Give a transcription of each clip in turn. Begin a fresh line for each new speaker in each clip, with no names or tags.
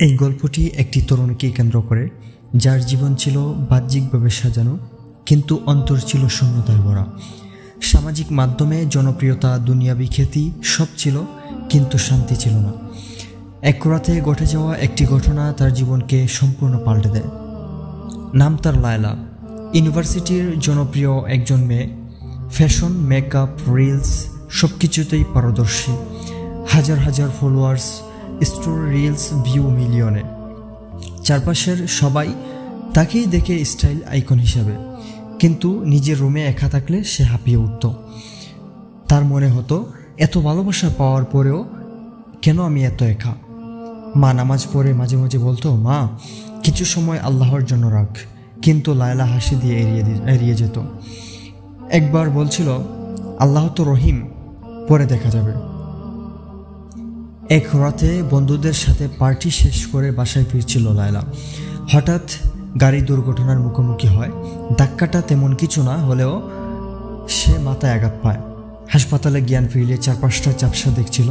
এই গল্পটি একটি তরুণীকে কেন্দ্র করে, যার জীবন ছিল বাহ্যিকভাবে সাজানো কিন্তু অন্তর ছিল শূন্যতায় ভরা। সামাজিক মাধ্যমে জনপ্রিয়তা, দুনিয়াবি খ্যাতি সব ছিল, কিন্তু শান্তি ছিল না। এক রাতে ঘটে যাওয়া একটি ঘটনা তার জীবনকে সম্পূর্ণ পাল্টে দেয়। নাম তার লায়লা। ইউনিভার্সিটির জনপ্রিয় একজন মেয়ে, ফ্যাশন, মেকআপ, রিলস সব কিছুতেই পারদর্শী। হাজার হাজার ফলোয়ার্স, স্টোরি, রিলস ভিউ মিলিয়নে। চারপাশের সবাই তাকেই দেখে স্টাইল আইকন হিসাবে, কিন্তু নিজের রুমে একা থাকলে সে হাঁপিয়ে উঠত। তার মনে হতো, এত ভালোবাসা পাওয়ার পরেও কেন আমি এত একা। মা নামাজ পড়ে মাঝে মাঝে বলতো, মা কিছু সময় আল্লাহর জন্য রাখ, কিন্তু লায়লা হাসি দিয়ে এড়িয়ে যেত। একবার বলছিল, আল্লাহ তো রহিম, পরে দেখা যাবে। এক রাতে বন্ধুদের সাথে পার্টি শেষ করে বাসায় ফিরছিল লায়লা। হঠাৎ গাড়ি দুর্ঘটনার মুখোমুখি হয়। ধাক্কাটা তেমন কিছু না হলেও সে মাথায় আঘাত পায়। হাসপাতালে জ্ঞান ফিরলে চারপাশটা ঝাপসা দেখছিল।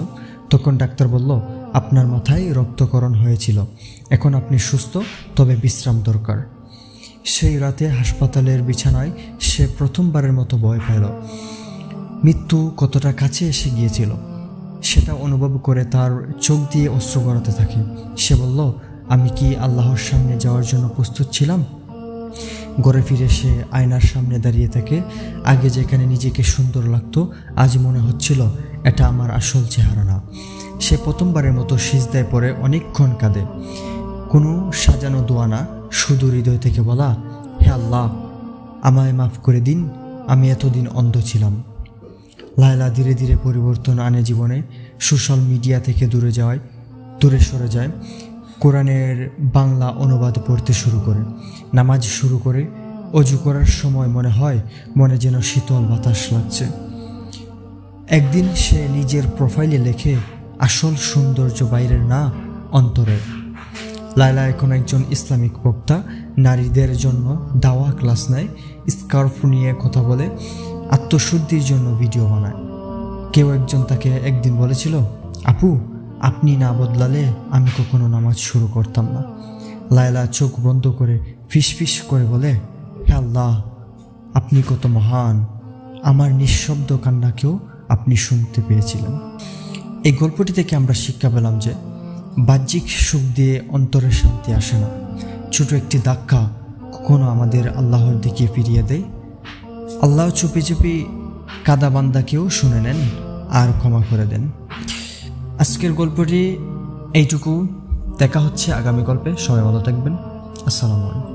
তখন ডাক্তার বলল, আপনার মাথায় রক্তক্ষরণ হয়েছিল, এখন আপনি সুস্থ, তবে বিশ্রাম দরকার। সেই রাতে হাসপাতালের বিছানায় সে প্রথমবারের মতো ভয় পেল। মৃত্যু কতটা কাছে এসে গিয়েছিল সেটা অনুভব করে তার চোখ দিয়ে অশ্রু গড়াতে থাকে। সে বলল, আমি কি আল্লাহর সামনে যাওয়ার জন্য প্রস্তুত ছিলাম? ঘরে ফিরে সে আয়নার সামনে দাঁড়িয়ে থাকে। আগে যেখানে নিজেকে সুন্দর লাগতো, আজ মনে হচ্ছিল এটা আমার আসল চেহারা না। সে প্রথমবারের মতো সিজদায় পড়ে অনেকক্ষণ কাঁদে। কোনো সাজানো দোয়া না, শুধু হৃদয় থেকে বলা, হে আল্লাহ, আমায় মাফ করে দিন, আমি এতদিন অন্ধ ছিলাম। লায়লা ধীরে ধীরে পরিবর্তন আনে জীবনে। সোশ্যাল মিডিয়া থেকে দূরে সরে যায়। কোরআনের বাংলা অনুবাদ পড়তে শুরু করে, নামাজ শুরু করে। অজু করার সময় মনে হয় মনে যেন শীতল বাতাস লাগছে। একদিন সে নিজের প্রোফাইলে লেখে, আসল সৌন্দর্য বাইরের না, অন্তরের। লায়লা এখন একজন ইসলামিক বক্তা, নারীদের জন্য দাওয়া ক্লাস নেয়, স্কার্ফ নিয়ে কথা বলে, আত্মশুদ্ধির জন্য ভিডিও বানায়। কেউ একজন তাকে একদিন বলেছিল, আপু, আপনি না বদলালে আমি কখনো নামাজ শুরু করতাম না। লায়লা চোখ বন্ধ করে ফিসফিস করে বলে, হে আল্লাহ, আপনি কত মহান, আমার নিঃশব্দ কান্নাকেও আপনি শুনতে পেয়েছিলেন। এই গল্পটি থেকে আমরা শিক্ষা পেলাম যে বাহ্যিক সুখ দিয়ে অন্তরের শান্তি আসে না। ছোট একটি ধাক্কা কখনো আমাদের আল্লাহর দিকে ফিরিয়ে দেয়। আল্লাহ চুপি চুপি কাদা বান্দাকেও শুনে নেন আর ক্ষমা করে দেন। আজকের গল্পটি এইটুকু। দেখা হচ্ছে আগামী গল্পে। সবাই ভালো থাকবেন। আসসালামু আলাইকুম।